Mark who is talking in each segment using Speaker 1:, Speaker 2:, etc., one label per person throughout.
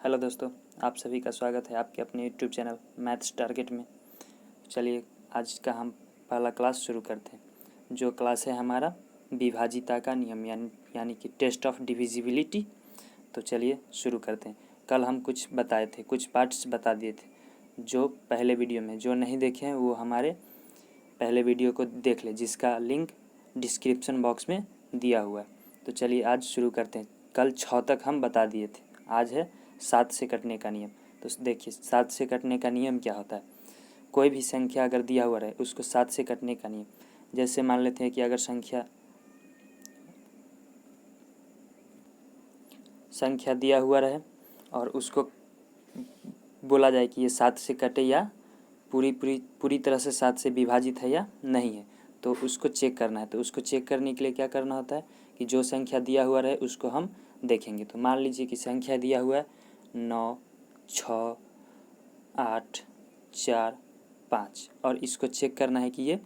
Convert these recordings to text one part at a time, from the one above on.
Speaker 1: Hello दोस्तों, आप सभी का स्वागत है आपके अपने यूट्यूब चैनल मैथ्स टारगेट में। चलिए आज का हम पहला क्लास शुरू करते हैं। जो क्लास है हमारा विभाजिता का नियम यानी कि टेस्ट ऑफ डिविजिबिलिटी। तो चलिए शुरू करते हैं। कल हम कुछ बताए थे, कुछ पार्ट्स बता दिए थे जो पहले वीडियो में। जो नहीं देखे हैं वो हमारे पहले वीडियो को देख ले, जिसका लिंक डिस्क्रिप्शन बॉक्स में दिया हुआ है। तो चलिए आज शुरू करते हैं। कल 6 तक हम बता दिए थे, आज है 7 से कटने का नियम। तो देखिए 7 से कटने का नियम क्या होता है। कोई भी संख्या अगर दिया हुआ रहे उसको 7 से कटने का नियम। जैसे मान लेते हैं कि अगर संख्या दिया हुआ रहे और उसको बोला जाए कि ये 7 से कटे या पूरी तरह से 7 से विभाजित है या नहीं है, तो उसको चेक करना है। तो उसको चेक करने के लिए क्या करना होता है कि जो संख्या दिया हुआ रहे उसको हम देखेंगे। तो मान लीजिए कि संख्या दिया हुआ है 9, 6, 8, 4, 5 और इसको चेक करना है कि ये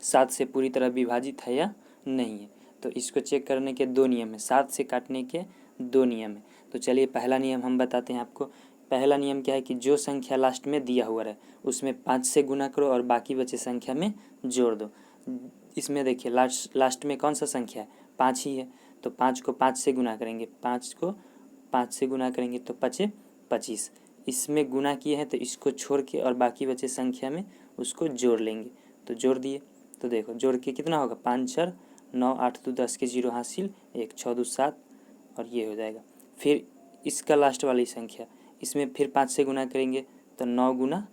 Speaker 1: 7 से पूरी तरह विभाजित है या नहीं है। तो इसको चेक करने के 2 नियम है, 7 से काटने के 2 नियम है। तो चलिए पहला नियम हम बताते हैं आपको। पहला नियम क्या है कि जो संख्या लास्ट में दिया हुआ है उसमें 5 से गुना करो और बाकी बचे संख्या में जोड़ दो। इसमें देखिए लास्ट में कौन सा संख्या है, 5 ही है। तो 5 को 5 से गुना करेंगे, 5 को 5 से गुना करेंगे तो 5 25। इसमें गुना किए हैं तो इसको छोड़ के और बाकी बचे संख्या में उसको जोड़ लेंगे। तो जोड़ दिए तो देखो जोड़ के कितना होगा, 5 4 9 8 2 10 के 0 हासिल 1 6 2 7 और ये हो जाएगा। फिर इसका लास्ट वाली संख्या, इसमें फिर 5 से गुना करेंगे तो 9 गुना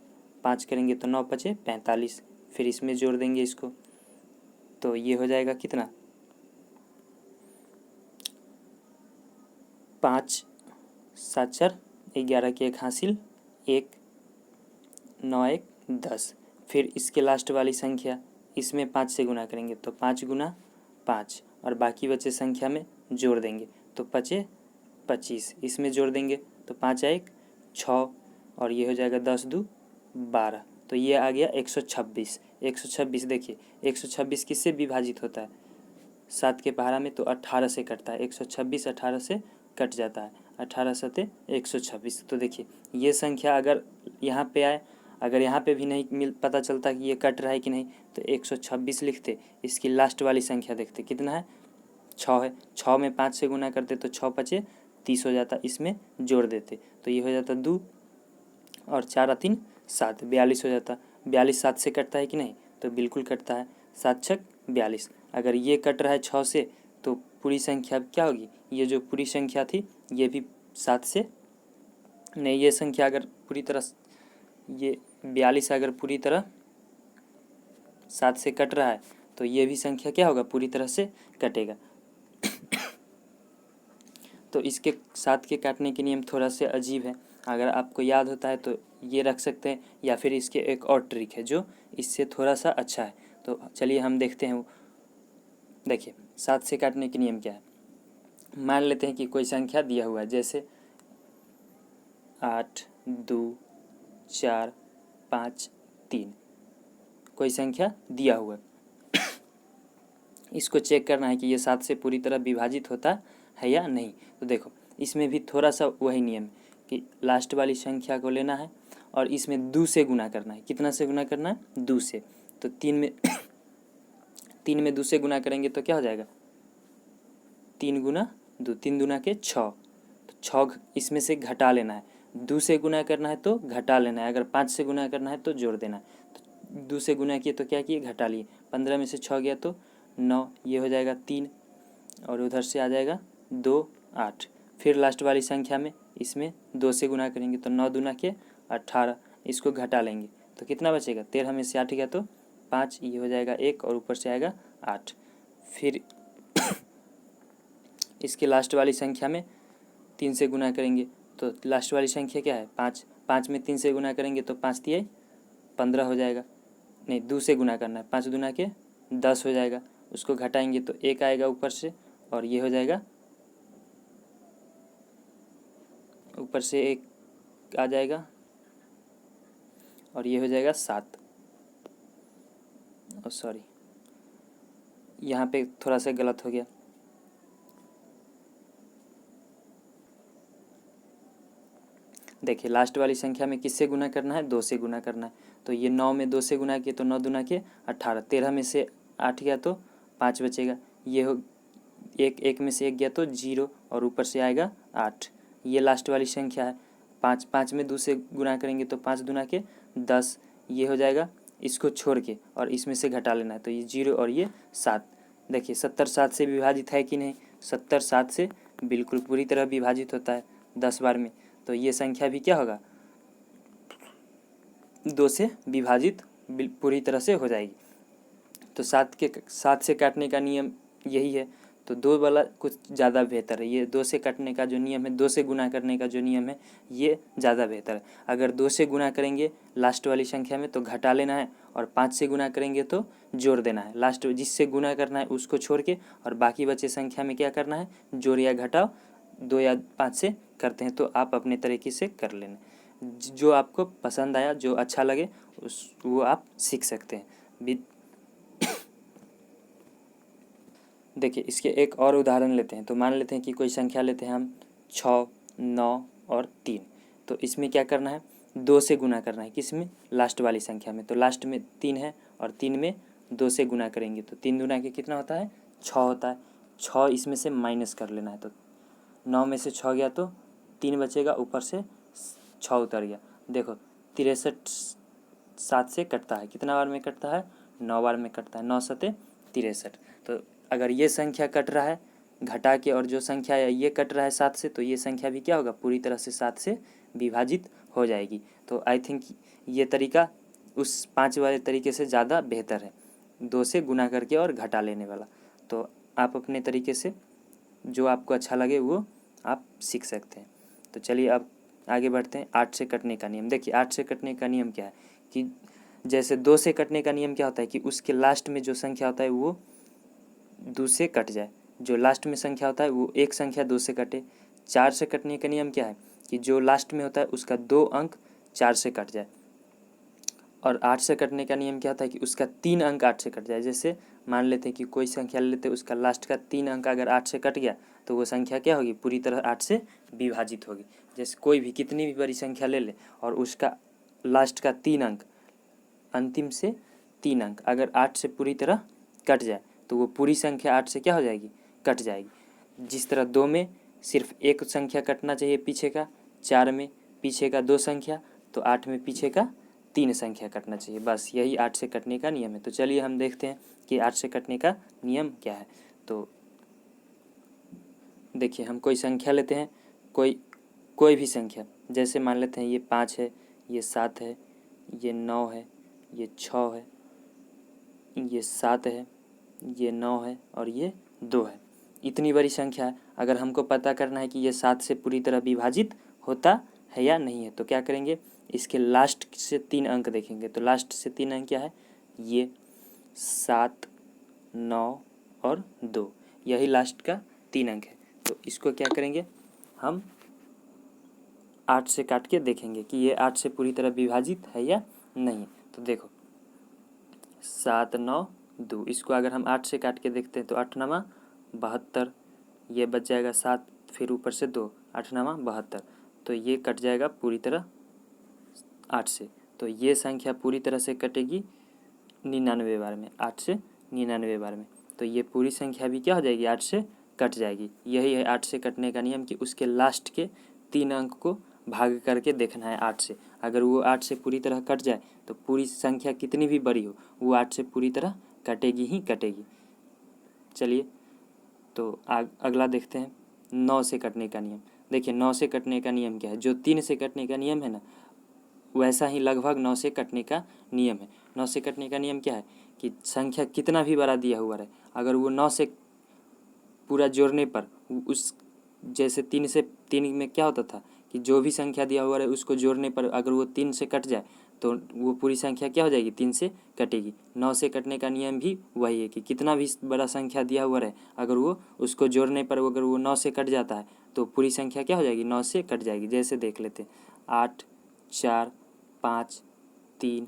Speaker 1: 5 करेंगे तो 9 5 45। फिर इसमें जोड़ देंगे इसको तो ये हो जाएगा कितना, 5 7 4 11 के 1 हासिल 1 9 1 10। फिर इसके लास्ट वाली संख्या, इसमें 5 से गुना करेंगे तो 5 गुना 5 और बाकी बचे संख्या में जोड़ देंगे तो 5 25। इसमें जोड़ देंगे तो 5 1 6 और ये हो जाएगा 10 2 12। तो ये आ गया 126। 126 देखिए 126 किससे विभाजित होता है, 7 के पहाड़ा में तो 18 से कटता है। 126 18 से कट जाता है, 18 सते 126। तो देखिए ये संख्या अगर यहाँ पे आए, अगर यहाँ पे भी नहीं पता चलता कि ये कट रहा है कि नहीं, तो 126 लिखते। इसकी लास्ट वाली संख्या देखते कितना है, 6 है। 6 में 5 से गुना करते तो 6 5 30 हो जाता, इसमें जोड़ देते तो ये हो जाता 2 और 4 3 7 42 हो जाता। 42 7 से कटता है कि नहीं, तो बिल्कुल कटता है, 7 6 42। अगर ये कट रहा है 6 से तो पूरी संख्या क्या होगी, ये जो पूरी संख्या थी ये भी 7 से नहीं, ये संख्या अगर पूरी तरह, ये 42 अगर पूरी तरह 7 से कट रहा है तो ये भी संख्या क्या होगा, पूरी तरह से कटेगा। तो इसके साथ के काटने के नियम थोड़ा से अजीब है, अगर आपको याद होता है तो ये रख सकते हैं, या फिर इसके एक और ट्रिक है जो इससे थोड़ा सा अच्छा है। तो चलिए हम देखते हैं। देखिए 7 से काटने के नियम क्या है। मान लेते हैं कि कोई संख्या दिया हुआ है, जैसे 8 2 4 5 3, कोई संख्या दिया हुआ है। इसको चेक करना है कि ये 7 से पूरी तरह विभाजित होता है या नहीं। तो देखो इसमें भी थोड़ा सा वही नियम है कि लास्ट वाली संख्या को लेना है और इसमें 2 से गुना करना है। कितना से गुना करना है, 2 से। तो 3 में 2 से गुना करेंगे तो क्या हो जाएगा, 3 गुना 2, 3 दूना के 6। तो 6 इसमें से घटा लेना है। 2 से गुना करना है तो घटा लेना है, अगर 5 से गुना करना है तो जोड़ देना है। तो 2 से गुना किए तो क्या किए, घटा लिए। 15 में से 6 गया तो 9, ये हो जाएगा 3 और उधर से आ जाएगा 2 8। फिर लास्ट वाली संख्या में इसमें 2 से गुना करेंगे तो 9 दूना के 18, इसको घटा लेंगे तो कितना बचेगा, 13 में से 8 गया तो 5, ये हो जाएगा 1 और ऊपर से आएगा 8। फिर इसके लास्ट वाली संख्या में 3 से गुना करेंगे तो लास्ट वाली संख्या क्या है, 5। 5 में 3 से गुना करेंगे तो 5 तिया 15 हो जाएगा। नहीं, 2 से गुना करना है, 5 दूना के 10 हो जाएगा। उसको घटाएंगे तो 1 आएगा ऊपर से और ये हो जाएगा, ऊपर से 1 आ जाएगा और ये हो जाएगा 7। और सॉरी यहाँ पे थोड़ा सा गलत हो गया, देखिए लास्ट वाली संख्या में किससे गुना करना है, 2 से गुना करना है। तो ये 9 में 2 से गुना किए तो 9 दूना के 18, 13 में से 8 गया तो 5 बचेगा। ये हो एक में से 1 गया तो 0 और ऊपर से आएगा 8। ये लास्ट वाली संख्या है। 5 में 2 से गुना करेंगे तो 5 दूना के 10, ये हो जाएगा। इसको छोड़ के और इसमें से घटा लेना है तो ये 0 और ये 7। देखिए 70 7 से विभाजित है कि नहीं, 70 7 से बिल्कुल पूरी तरह विभाजित होता है 10 बार में। तो ये संख्या भी क्या होगा, 2 से विभाजित पूरी तरह से हो जाएगी। तो 7 से काटने का नियम यही है। तो 2 वाला कुछ ज़्यादा बेहतर है। ये 2 से काटने का जो नियम है, 2 से गुना करने का जो नियम है, ये ज़्यादा बेहतर है। अगर 2 से गुना करेंगे लास्ट वाली संख्या में तो घटा लेना है, और 5 से गुना करेंगे तो जोड़ देना है। लास्ट जिससे गुना करना है उसको छोड़ के और बाकी बचे संख्या में क्या करना है, जोड़ या घटाओ 2 या 5 से करते हैं। तो आप अपने तरीके से कर लेना, जो आपको पसंद आया, जो अच्छा लगे वो आप सीख सकते हैं। देखिए इसके एक और उदाहरण लेते हैं। तो मान लेते हैं कि कोई संख्या लेते हैं हम 6, 9 और 3। तो इसमें क्या करना है, 2 से गुना करना है। किस में, लास्ट वाली संख्या में। तो लास्ट में 3 है और 3 में 2 से गुना करेंगे तो 3 दूना के कितना होता है, 6 होता है। 6 इसमें से माइनस कर लेना है। तो 9 में से 6 गया तो 3 बचेगा, ऊपर से 6 उतर गया। देखो 63 7 से कटता है, कितना बार में कटता है, 9 बार में कटता है। 9 सते 63। तो अगर ये संख्या कट रहा है घटा के और जो संख्या है ये कट रहा है 7 से, तो ये संख्या भी क्या होगा, पूरी तरह से 7 से विभाजित हो जाएगी। तो आई थिंक ये तरीका उस 5 वाले तरीके से ज़्यादा बेहतर है, 2 से गुना करके और घटा लेने वाला। तो आप अपने तरीके से जो आपको अच्छा लगे वो आप सीख सकते हैं। तो चलिए अब आगे बढ़ते हैं। 8 से कटने का नियम। देखिए 8 से कटने का नियम क्या है कि जैसे 2 से कटने का नियम क्या होता है कि उसके लास्ट में जो संख्या होता है वो 2 से कट जाए। जो लास्ट में संख्या होता है वो एक संख्या 2 से कटे। 4 से कटने का नियम क्या है कि जो लास्ट में होता है उसका 2 अंक 4 से कट जाए। और 8 से कटने का नियम क्या होता है कि उसका 3 अंक 8 से कट जाए। जैसे मान लेते हैं कि कोई संख्या ले लेते हैं, उसका लास्ट का 3 अंक अगर 8 से कट गया तो वो संख्या क्या होगी, पूरी तरह 8 से विभाजित होगी। जैसे कोई भी कितनी भी बड़ी संख्या ले ले और उसका लास्ट का 3 अंक, अंतिम से 3 अंक अगर 8 से पूरी तरह कट जाए तो वो पूरी संख्या 8 से क्या हो जाएगी, कट जाएगी। जिस तरह 2 में सिर्फ एक संख्या कटना चाहिए पीछे का, 4 में पीछे का 2 संख्या, तो 8 में पीछे का 3 संख्या कटना चाहिए। बस यही 8 से कटने का नियम है। तो चलिए हम देखते हैं कि 8 से कटने का नियम क्या है। तो देखिए हम कोई संख्या लेते हैं, कोई भी संख्या, जैसे मान लेते हैं ये 5 है, ये 7 है, ये 9 है, ये 6 है, ये 7 है, ये 9 है और ये 2 है। इतनी बड़ी संख्या है। अगर हमको पता करना है कि ये 7 से पूरी तरह विभाजित होता है या नहीं है, तो क्या करेंगे, इसके लास्ट से 3 अंक देखेंगे। तो लास्ट से 3 अंक क्या है, ये 7, 9 और 2, यही लास्ट का 3 अंक है। तो इसको क्या करेंगे, हम 8 से काट के देखेंगे कि ये 8 से पूरी तरह विभाजित है या नहीं। तो देखो 7, 9, 2, इसको अगर हम 8 से काट के देखते हैं तो 8 9 72, ये बच जाएगा 7, फिर ऊपर से 2, 8 9 72, तो ये कट जाएगा पूरी तरह 8 से। तो ये संख्या पूरी तरह से कटेगी 99 बार में, 8 से 99 बार में। तो ये पूरी संख्या भी क्या हो जाएगी, 8 से कट जाएगी। यही है 8 से कटने का नियम कि उसके लास्ट के 3 अंक को भाग करके देखना है 8 से। अगर वो 8 से पूरी तरह कट जाए तो पूरी संख्या कितनी भी बड़ी हो वो 8 से पूरी तरह कटेगी ही कटेगी। चलिए तो अगला देखते हैं 9 से कटने का नियम। देखिए 9 से कटने का नियम क्या है, जो 3 से कटने का नियम है ना, वैसा ही लगभग 9 से कटने का नियम है। 9 से कटने का नियम क्या है कि संख्या कितना भी बड़ा दिया हुआ रहे, अगर वो 9 से पूरा जोड़ने पर उस, जैसे 3 में क्या होता था कि जो भी संख्या दिया हुआ रहे उसको जोड़ने पर अगर वो 3 से कट जाए तो वो पूरी संख्या क्या हो जाएगी, 3 से कटेगी। 9 से कटने का नियम भी वही है कि कितना भी बड़ा संख्या दिया हुआ रहे, अगर वो उसको जोड़ने पर अगर वो 9 से कट जाता है तो पूरी संख्या क्या हो जाएगी, 9 से कट जाएगी। जैसे देख लेते हैं 8, 4, 5, 3,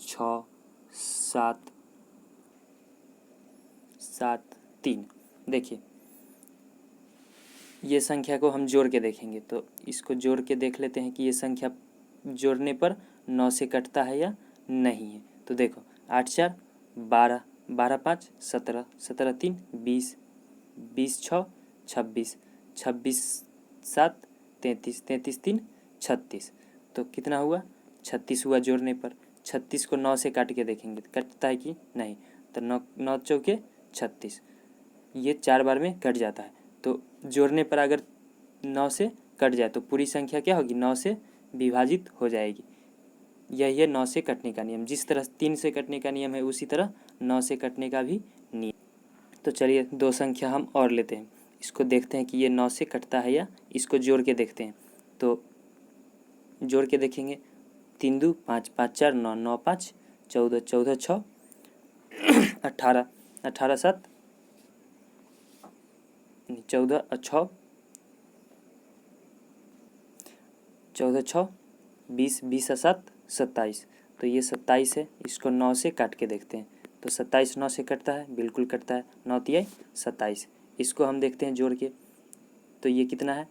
Speaker 1: 6, 7, 3। देखिए ये संख्या को हम जोड़ के देखेंगे, तो इसको जोड़ के देख लेते हैं कि ये संख्या जोड़ने पर 9 से कटता है या नहीं है। तो देखो 8 4 12, 12 5 17, 17 3 20, 20 6 26, 26 7 33, 33 3 36। तो कितना हुआ? 36 हुआ जोड़ने पर। 36 को 9 से काट के देखेंगे कटता है कि नहीं। तो 9 9 चौके 36, ये 4 बार में कट जाता है। तो जोड़ने पर अगर 9 से कट जाए तो पूरी संख्या क्या होगी? 9 से विभाजित हो जाएगी। यही है 9 से कटने का नियम। जिस तरह 3 से कटने का नियम है उसी तरह 9 से कटने का भी नियम। तो चलिए 2 संख्या हम और लेते हैं, इसको देखते हैं कि ये 9 से कटता है या। इसको जोड़ के देखते हैं, तो जोड़ के देखेंगे 3 2 5 5 4 9 9 5 14 14 6 18 18 7 14 6 14 6 20 20 7 27। तो ये 27 है। इसको 9 से काट के देखते हैं, तो 27 9 से कटता है, बिल्कुल कटता है। 9 तिया 27। इसको हम देखते हैं जोड़ के, तो ये कितना है?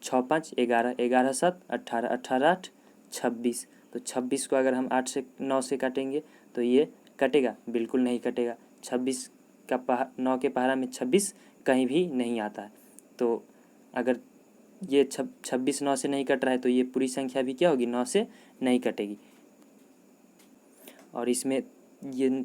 Speaker 1: 6 5 11 11 7 18 18 8 26। तो 26 को अगर हम 8 से 9 से काटेंगे तो ये कटेगा? बिल्कुल नहीं कटेगा। 26 का 9 के पहाड़ा में 26 कहीं भी नहीं आता है। तो अगर ये 26 9 से नहीं कट रहा है तो ये पूरी संख्या भी क्या होगी? 9 से नहीं कटेगी। और इसमें ये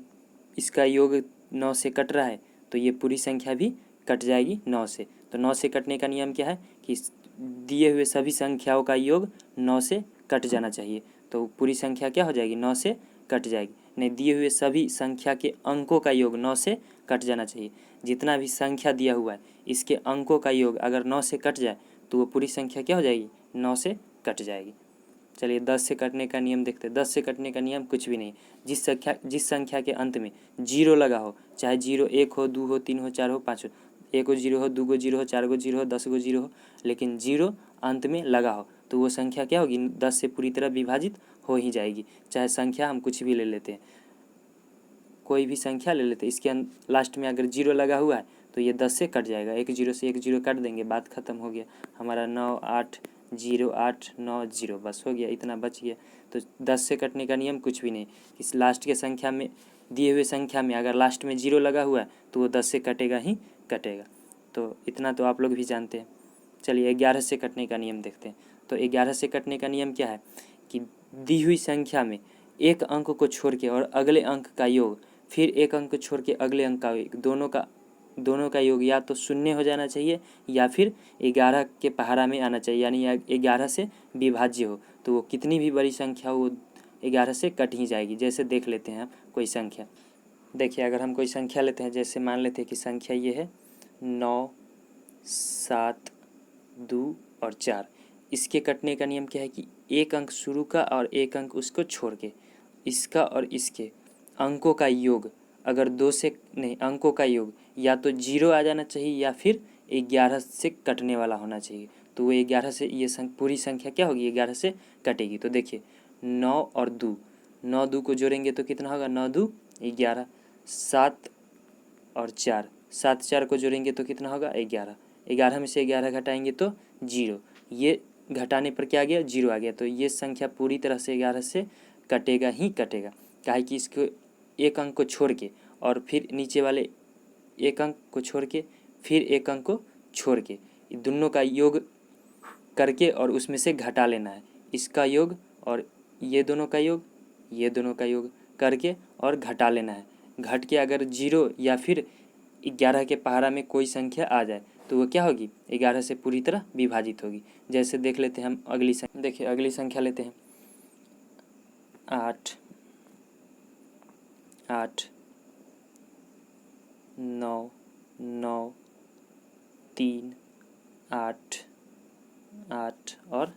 Speaker 1: इसका योग 9 से कट रहा है तो ये पूरी संख्या भी कट जाएगी 9 से। तो 9 से कटने का नियम क्या है कि दिए हुए सभी संख्याओं का योग 9 से कट जाना चाहिए। तो पूरी संख्या क्या हो जाएगी? 9 से कट जाएगी। नहीं, दिए हुए सभी संख्या के अंकों का योग 9 से कट जाना चाहिए। जितना भी संख्या दिया हुआ है इसके अंकों का योग अगर 9 से कट जाए तो वो पूरी संख्या क्या हो जाएगी? 9 से कट जाएगी। चलिए 10 से कटने का नियम देखते हैं। 10 से कटने का नियम कुछ भी नहीं। जिस संख्या के अंत में 0 लगा हो, चाहे 0 1 हो 2 हो 3 हो 4 हो 5 हो, 1 को 0 हो 2 को 0 हो 4 को 0 हो 10 को 0 हो, लेकिन 0 अंत में लगा हो तो वो संख्या क्या होगी? 10 से पूरी तरह विभाजित हो ही जाएगी। चाहे संख्या हम कुछ भी ले लेते हैं, कोई भी संख्या ले लेते हैं, इसके लास्ट में अगर 0 लगा हुआ है तो ये 10 से कट जाएगा। एक 0 से एक 0 काट देंगे, बात ख़त्म हो गया। हमारा 9 8 0 8 9 0 बस हो गया, इतना बच गया। तो 10 से कटने का नियम कुछ भी नहीं। इस लास्ट के संख्या में, दिए हुए संख्या में अगर लास्ट में 0 लगा हुआ है तो वो 10 से कटेगा ही कटेगा। तो इतना तो आप लोग भी जानते हैं। चलिए 11 से कटने का नियम देखते हैं। तो 11 से कटने का नियम क्या है कि दी हुई संख्या में एक अंक को छोड़ के और अगले अंक का योग, फिर एक अंक को छोड़ के अगले अंक का योग, दोनों का योग या तो शून्य हो जाना चाहिए या फिर 11 के पहाड़ा में आना चाहिए, यानी 11 से विभाज्य हो। तो वो कितनी भी बड़ी संख्या हो 11 से कट ही जाएगी। जैसे देख लेते हैं हम कोई संख्या। देखिए अगर हम कोई संख्या लेते हैं, जैसे मान लेते हैं कि संख्या ये है 9 7 2 और 4। इसके कटने का नियम क्या है कि एक अंक शुरू का और एक अंक उसको छोड़ के, इसका और इसके अंकों का योग अगर 2 से नहीं, अंकों का योग या तो 0 आ जाना चाहिए या फिर 11 से कटने वाला होना चाहिए। तो वो 11 से ये पूरी संख्या क्या होगी? 11 से कटेगी। तो देखिए 9 और 2, 9 2 को जोड़ेंगे तो कितना होगा? 9 2 11। 7 और 4, 7 4 को जोड़ेंगे तो कितना होगा? 11। 11 में से 11 घटाएंगे तो 0। ये घटाने पर क्या आ गया? 0 आ गया। तो ये संख्या पूरी तरह से 11 से कटेगा ही कटेगा। काहे कि इसको एक अंक को छोड़ के और फिर नीचे वाले एक अंक को छोड़ के फिर एक अंक को छोड़ के दोनों का योग करके और उसमें से घटा लेना है। इसका योग और ये दोनों का योग, ये दोनों का योग करके और घटा लेना है। घट के अगर 0 या फिर 11 के पहाड़ा में कोई संख्या आ जाए तो वो क्या होगी? 11 से पूरी तरह विभाजित होगी। जैसे देख लेते हैं हम अगली संख्या। देखिए अगली संख्या लेते हैं 8 8 9 9 3 8 8 और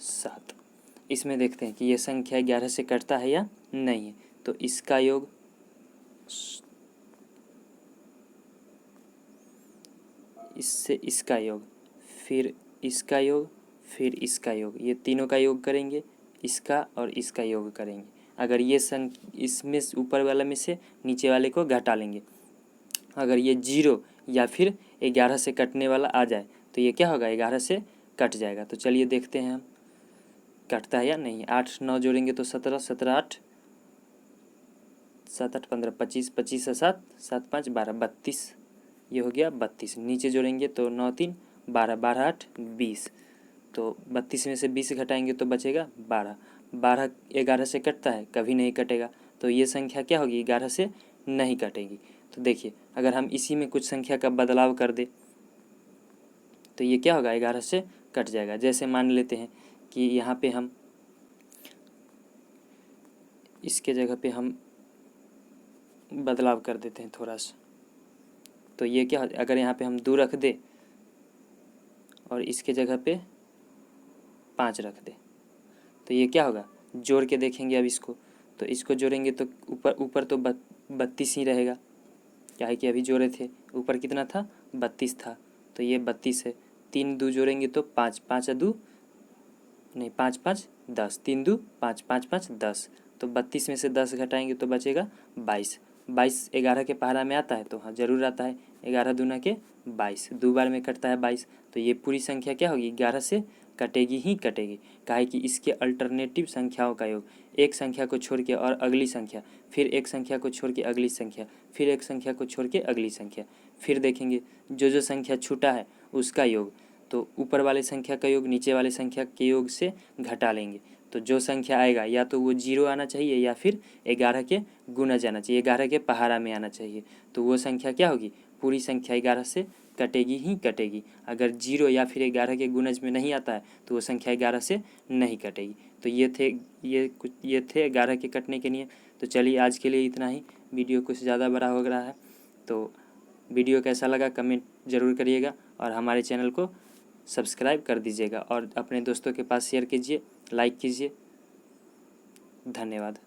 Speaker 1: 7। इसमें देखते हैं कि ये संख्या 11 से कटता है या नहीं है। तो इसका योग इससे इसका योग, फिर इसका योग, फिर इसका योग, ये तीनों का योग करेंगे, इसका और इसका योग करेंगे। अगर ये इसमें ऊपर वाला में से नीचे वाले को घटा लेंगे। अगर ये 0 या फिर 11 से कटने वाला आ जाए तो ये क्या होगा, 11 से कट जाएगा। तो चलिए देखते हैं हम कटता है या नहीं। 8 9 जोड़ेंगे तो 17, 17 8 7 8 15 25, 25 से 7 7 5 12 32, ये हो गया 32। नीचे जोड़ेंगे तो 9 3 12, 12 8 20, तो 32 में से 20 घटाएंगे तो बचेगा 12। 12 11 से कटता है, कभी नहीं कटेगा। तो ये संख्या क्या होगी, 11 से नहीं कटेगी। तो देखिए अगर हम इसी में कुछ संख्या का बदलाव कर दे तो ये क्या होगा, 11 से कट जाएगा। जैसे मान लेते हैं कि यहाँ पे हम इसके जगह पे हम बदलाव कर देते हैं थोड़ा सा। तो ये क्या, अगर यहाँ पे हम 2 रख दे और इसके जगह पे 5 रख दे तो ये क्या होगा, जोड़ के देखेंगे अब इसको। तो इसको जोड़ेंगे तो ऊपर तो 32 ही रहेगा, क्या है कि अभी जोड़े थे, ऊपर कितना था, 32 था, तो ये 32 है। 3 2 जोड़ेंगे तो 5 5 2 नहीं 5 5 10, 3 2 5 5 5 10, तो 32 में से 10 घटाएंगे तो बचेगा 22। 22 11 के पहाड़ा में आता है, तो हाँ ज़रूर आता है। 11 दूना के 22, 2 बार में कटता है 22। तो ये पूरी संख्या क्या होगी, 11 से कटेगी ही कटेगी। काहे कि इसके अल्टरनेटिव संख्याओं का योग, एक संख्या को छोड़ के और अगली संख्या, फिर एक संख्या को छोड़ के अगली संख्या, फिर एक संख्या को छोड़ के अगली संख्या, फिर देखेंगे जो संख्या छूटा है उसका योग। तो ऊपर वाले संख्या का योग नीचे वाले संख्या के योग से घटा लेंगे, तो जो संख्या आएगा या तो वो 0 आना चाहिए या फिर 11 के गुना जाना चाहिए, 11 के पहाड़ा में आना चाहिए। तो वो संख्या क्या होगी, पूरी संख्या 11 से कटेगी ही कटेगी। अगर 0 या फिर 11 के गुणज में नहीं आता है तो वो संख्या 11 से नहीं कटेगी। तो ये थे 11 के कटने के नियम। तो चलिए आज के लिए इतना ही, वीडियो कुछ ज़्यादा बड़ा हो रहा है। तो वीडियो कैसा लगा कमेंट ज़रूर करिएगा और हमारे चैनल को सब्सक्राइब कर दीजिएगा और अपने दोस्तों के पास शेयर कीजिए, लाइक कीजिए। धन्यवाद।